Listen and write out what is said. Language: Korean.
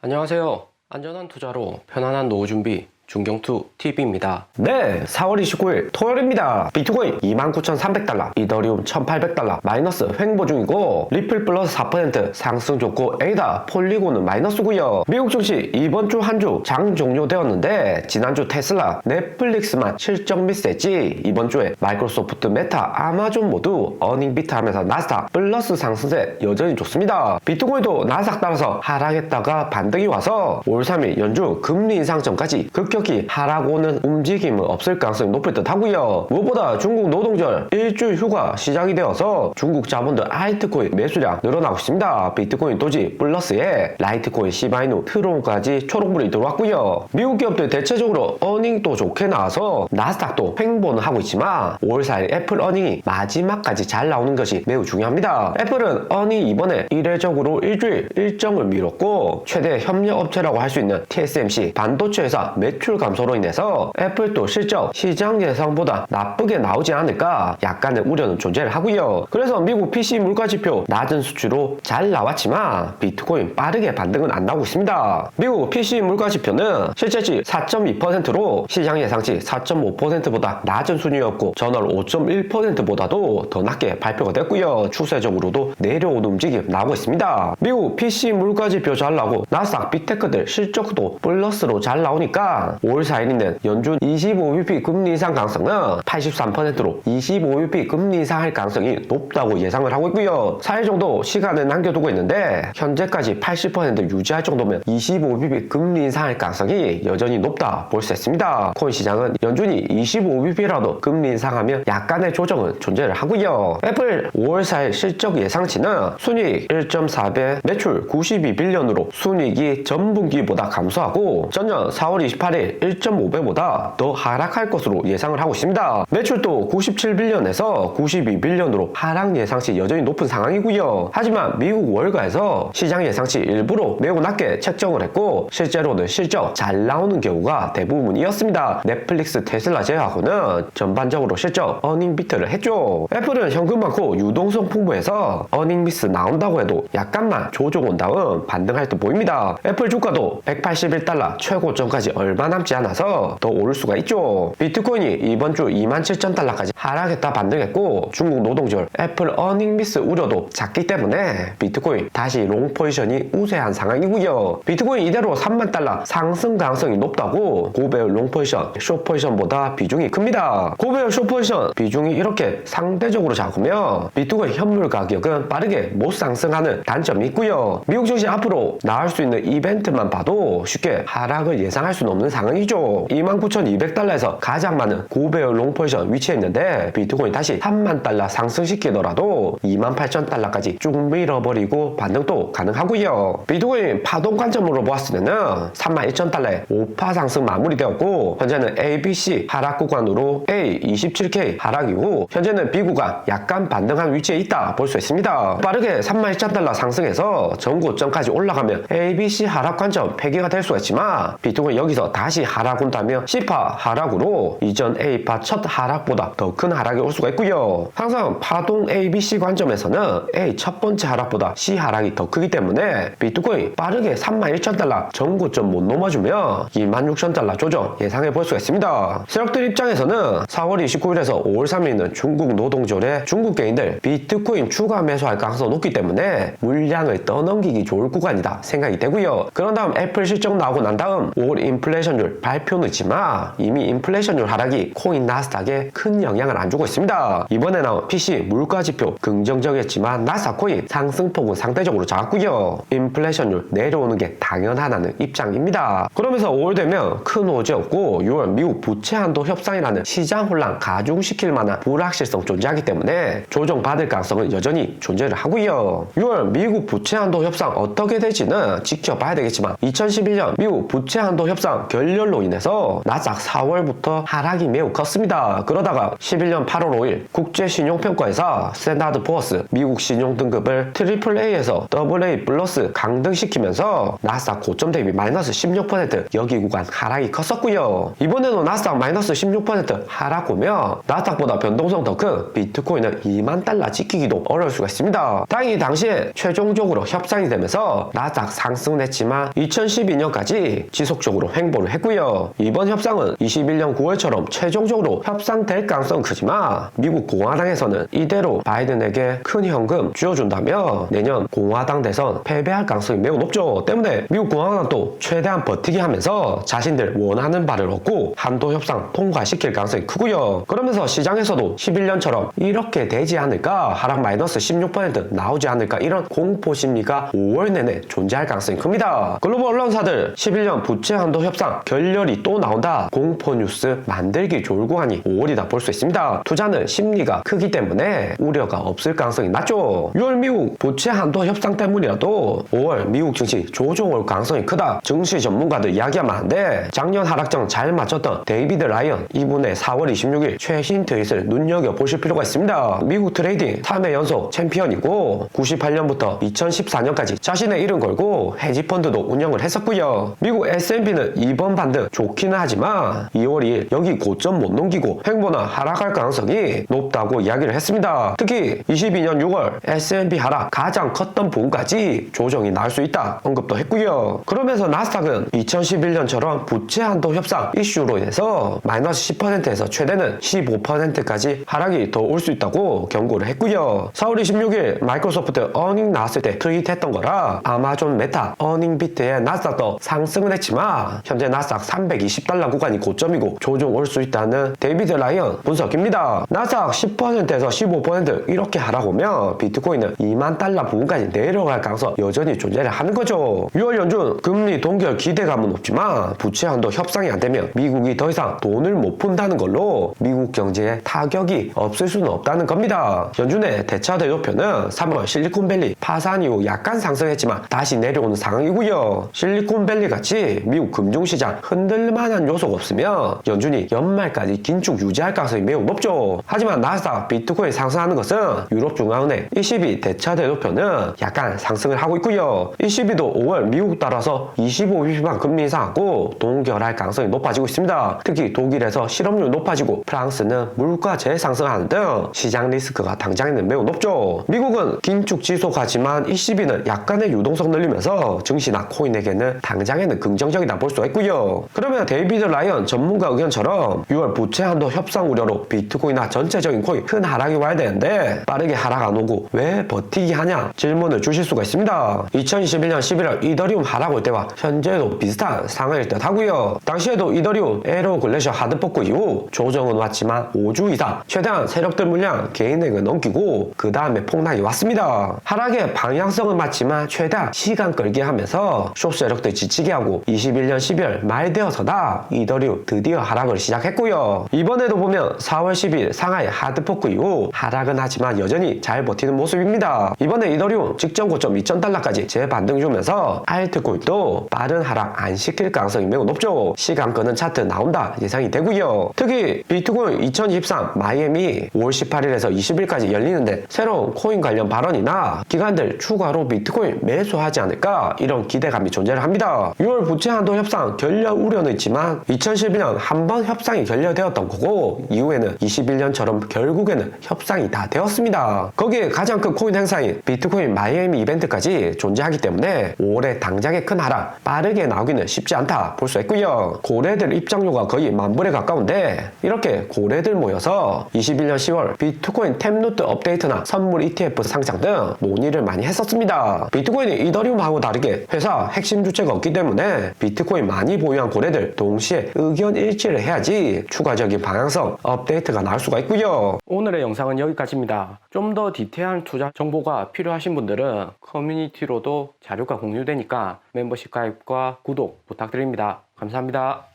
안녕하세요. 안전한 투자로 편안한 노후 준비 중경투 TV입니다. 네, 4월 29일 토요일입니다. 비트코인 29,300달러, 이더리움 1,800달러 마이너스 횡보 중이고 리플 플러스 4% 상승 좋고 에이다, 폴리곤은 마이너스고요. 미국 증시 이번 주 한 주 장 종료되었는데 지난주 테슬라, 넷플릭스만 실적 미스했지 이번 주에 마이크로소프트, 메타, 아마존 모두 어닝 비트하면서 나스닥 플러스 상승세 여전히 좋습니다. 비트코인도 나스닥 따라서 하락했다가 반등이 와서 올 3일 연준 금리 인상 전까지 급격히 하락오는 움직임은 없을 가능성이 높을 듯 하고요. 무엇보다 중국 노동절 일주일 휴가 시작이 되어서 중국 자본들 알트코인 매수량 늘어나고 있습니다. 비트코인 도지 플러스에 라이트코인, 시바이누, 트론까지 초록불이 들어왔고요. 미국 기업들 대체적으로 어닝도 좋게 나와서 나스닥도 횡보는 하고 있지만 5월 4일 애플 어닝이 마지막까지 잘 나오는 것이 매우 중요합니다. 애플은 어닝 이번에 이례적으로 일주일 일정을 미뤘고 최대 협력업체라고 할 수 있는 TSMC 반도체 회사 매출 감소로 인해서 애플도 실적 시장 예상보다 나쁘게 나오지 않을까 약간의 우려는 존재를 하고요. 그래서 미국 PC 물가지표 낮은 수치로 잘 나왔지만 비트코인 빠르게 반등은 안 나오고 있습니다. 미국 PC 물가지표는 실제치 4.2%로 시장 예상치 4.5%보다 낮은 순위였고 전월 5.1%보다도 더 낮게 발표가 됐고요. 추세적으로도 내려오는 움직임 나오고 있습니다. 미국 PC 물가지표 잘 나오고 나스닥 빅테크들 실적도 플러스로 잘 나오니까 5월 4일 있는 연준 25bp 금리 인상 가능성은 83%로 25bp 금리 인상할 가능성이 높다고 예상을 하고 있고요. 4일 정도 시간을 남겨두고 있는데 현재까지 80% 유지할 정도면 25bp 금리 인상할 가능성이 여전히 높다 볼 수 있습니다. 코인 시장은 연준이 25bp라도 금리 인상하면 약간의 조정은 존재를 하고요. 애플 5월 4일 실적 예상치는 순이익 1.4배, 매출 92빌리언으로 순이익이 전분기보다 감소하고 전년 4월 28일 1.5배보다 더 하락할 것으로 예상을 하고 있습니다. 매출도 97빌리언에서 92빌리언으로 하락 예상치 여전히 높은 상황이고요. 하지만 미국 월가에서 시장 예상치 일부러 매우 낮게 책정을 했고 실제로는 실적 잘 나오는 경우가 대부분이었습니다. 넷플릭스, 테슬라 제외하고는 전반적으로 실적 어닝 비트를 했죠. 애플은 현금 많고 유동성 풍부해서 어닝 미스 나온다고 해도 약간만 조정 온 다음 반등할 듯 보입니다. 애플 주가도 181달러 최고점까지 얼마 남지 않아서 더 오를 수가 있죠. 비트코인이 이번 주 27,000달러까지 하락했다 반등했고 중국 노동절 애플 어닝 미스 우려도 작기 때문에 비트코인 다시 롱 포지션이 우세한 상황이고요. 비트코인 이대로 30,000달러 상승 가능성이 높다고 고배열 롱 포지션, 숏 포지션보다 비중이 큽니다. 고배열 숏 포지션 비중이 이렇게 상대적으로 작으면 비트코인 현물 가격은 빠르게 못 상승하는 단점이 있고요. 미국 증시 앞으로 나올 수 있는 이벤트만 봐도 쉽게 하락을 예상할 수는 없는 상황이죠. 29,200달러에서 가장 많은 고배열 롱 포지션 위치해 있는데 비트코인 다시 30,000달러 상승시키더라도 28,000달러까지 쭉 밀어버리고 반등도 가능하고요. 비트코인 파동 관점으로 보았을 때는 31,000달러에 5% 상승 마무리되었고 현재는 ABC 하락 구간으로 A 27K 하락 이후 현재는 B 구간 약간 반등한 위치에 있다 볼 수 있습니다. 빠르게 31,000달러 상승해서 전고점까지 올라가면 ABC 하락 관점 폐기가 될 수가 있지만 비트코인 여기서 다시 하락 온다면 C파 하락으로 이전 A파 첫 하락보다 더 큰 하락이 올 수가 있고요. 항상 파동 ABC 관점에서는 A 첫 번째 하락보다 C 하락이 더 크기 때문에 비트코인 빠르게 31,000달러 전고점 못 넘어주면 26,000달러 조정 예상해 볼 수가 있습니다. 세력들 입장에서는 4월 29일에서 5월 3일은 중국 노동절에 중국 개인들 비트코인 추가 매수할 가능성이 높기 때문에 물량을 떠넘기기 좋을 구간이다 생각이 되고요. 그런 다음 애플 실적 나오고 난 다음 5월 인플레이션율 발표는 있지만 이미 인플레이션율 하락이 코인 나스닥에 큰 영향을 안 주고 있습니다. 이번에 나온 PC 물가지표 긍정적이었지만 나스닥 코인 상승폭은 상대적으로 작았고요. 인플레이션율 내려오는 게 당연하다는 입장입니다. 그러면서 5월 되면 큰 호재 없고 6월 미국 부채 한도 협상이라는 시장 혼란 가중시킬 만한 불확실성 존재하기 때문에 조정받을 가능성은 여전히 존재를 하고요. 6월 미국 부채 한도 협상 어떻게 될지는 지켜봐야 되겠지만 2011년 미국 부채 한도 협상 결렬로 인해서 나스닥 4월부터 하락이 매우 컸습니다. 그러다가 11년 8월 5일 국제신용평가회사 스탠다드 포어스 미국 신용등급을 AAA에서 AA 플러스 강등시키면서 나스닥 고점 대비 마이너스 16% 여기 구간 하락이 컸었고요. 이번에도 나스닥 마이너스 16% 하락 오면 나스닥보다 변동성 더 큰 비트코인은 2만 달러 지키기도 어려울 수가 있습니다. 다행히 당시에 최종적으로 협상이 되면서 나스닥 상승했지만 2012년까지 지속적으로 횡보를 했고요. 이번 협상은 21년 9월처럼 최종적으로 협상될 가능성은 크지만 미국 공화당에서는 이대로 바이든에게 큰 현금 쥐어준다며 내년 공화당 대선 패배할 가능성이 매우 높죠. 때문에 미국 공화당도 최대한 버티기 하면서 자신들 원하는 바를 얻고 한도 협상 통과시킬 가능성이 크고요. 그러면서 시장에서도 11년처럼 이렇게 되지 않을까, 하락 마이너스 16% 나오지 않을까, 이런 공포 심리가 5월 내내 존재할 가능성이 큽니다. 글로벌 언론사들 11년 부채 한도 협상 결렬이 또 나온다, 공포 뉴스 만들기 졸고 하니 5월이다 볼 수 있습니다. 투자는 심리가 크기 때문에 우려가 없을 가능성이 낮죠. 6월 미국 부채 한도 협상 때문이라도 5월 미국 증시 조정 올 가능성이 크다, 증시 전문가들 이야기하면 하는데, 작년 하락장 잘 맞췄던 데이비드 라이언 이분의 4월 26일 최신 트윗을 눈여겨보실 필요가 있습니다. 미국 트레이딩 3회 연속 챔피언이고 98년부터 2014년까지 자신의 이름 걸고 헤지펀드도 운영을 했었고요. 미국 S&P는 이번 반등 좋기는 하지만 2월 2일 여기 고점 못 넘기고 횡보나 하락할 가능성이 높다고 이야기를 했습니다. 특히 22년 6월 S&P 하락 가장 컸던 부분까지 조정이 나올 수 있다 언급도 했고요. 그러면서 나스닥은 2011년처럼 부채 한도 협상 이슈로 인해서 마이너스 10%에서 최대는 15%까지 하락이 더 올 수 있다고 경고를 했고요. 4월 26일 마이크로소프트 어닝 나왔을 때 트윗했던 거라 아마존 메타 어닝 비트에 나스닥도 상승을 했지만 현재 나스닥 320달러 구간이 고점이고 조정 올 수 있다는 데이비드 라이언 분석입니다. 나스닥 10%에서 15% 이렇게 하락 오면 비트코인은 2만 달러 부근까지 내려갈 가능성 여전히 존재를 하는 거죠. 6월 연준 금리 동결 기대감은 높지만 부채 한도 협상이 안 되면 미국이 더 이상 돈을 못 푼다는 걸로 미국 경제에 타격이 없을 수는 없다는 겁니다. 연준의 대차 대조표는 3월 실리콘밸리 파산 이후 약간 상승했지만 다시 내려오는 상황이고요. 실리콘밸리 같이 미국 금융시장 흔들만한 요소가 없으면 연준이 연말까지 긴축 유지할 가능성이 매우 높죠. 하지만 나스닥 비트코인 상승하는 것은 유럽중앙은행 ECB 대차 대조표는 약간 상승을 하고 있고요. ECB도 5월 미국 따라서 25bp만 금리 인상하고 동결할 가능성이 높아지고 있습니다. 특히 독일에서 실업률 높아지고 프랑스는 물가 재상승하는 등 시장 리스크가 당장에는 매우 높죠. 미국은 긴축 지속하지만 ECB는 약간의 유동성 늘리면서 증시나 코인에게는 당장에는 긍정적이다 볼 수가 있고요. 그러면 데이비드 라이언 전문가 의견처럼 6월 부채 한도 협상 우려로 비트코인이나 전체적인 코인 큰 하락이 와야 되는데 빠르게 하락 안 오고 왜 버티기 하냐 질문을 주실 수가 있습니다. 2021년 11월 이더리움 하락 올 때와 현재도 비슷한 상황일 듯 하고요. 당시에도 이더리움 에로 글래셔 하드포크 이후 조정은 왔지만 5주 이상 최대한 세력들 물량 개인액을 넘기고 그 다음에 폭락이 왔습니다. 하락의 방향성은 맞지만 최대한 시간 끌게 하면서 숏 세력들 지치게 하고 21년 12월 말 되어서다 이더리움 드디어 하락을 시작했고요. 이번에도 보면 4월 10일 상하이 하드포크 이후 하락은 하지만 여전히 잘 버티는 모습입니다. 이번에 이더리움 직전 고점 2000달러까지 재반등 주면서 알트코인도 빠른 하락 안 시킬 가능성이 매우 높죠. 시간 끄는 차트 나온다 예상이 되고요. 특히 비트코인 2023 마이애미 5월 18일에서 20일까지 열리는데 새로운 코인 관련 발언이나 기관들 추가로 비트코인 매수하지 않을까 이런 기대감이 존재를 합니다. 6월 부채 한도 협상 결렬 우려는 있지만 2012년 한 번 협상이 결렬되었던 거고 이후에는 21년처럼 결국에는 협상이 다 되었습니다. 거기에 가장 큰 코인 행사인 비트코인 마이애미 이벤트까지 존재하기 때문에 5월에 당장의 큰 하락 빠르게 나오기는 쉽지 않다 볼 수 있고요. 고래들 입장료가 거의 10,000불에 가까운데 이렇게 고래들 모여서 21년 10월 비트코인 템루트 업데이트나 선물 ETF 상장 등 논의를 많이 했었습니다. 비트코인이 이더리움하고 다르게 회사 핵심 주체가 없기 때문에 비트코인 많이 보유한 고래들 동시에 의견 일치를 해야지 추가적인 방향성 업데이트가 나올 수가 있고요. 오늘의 영상은 여기까지입니다. 좀 더 디테일한 투자 정보가 필요하신 분들은 커뮤니티로도 자료가 공유되니까 멤버십 가입과 구독 부탁드립니다. 감사합니다.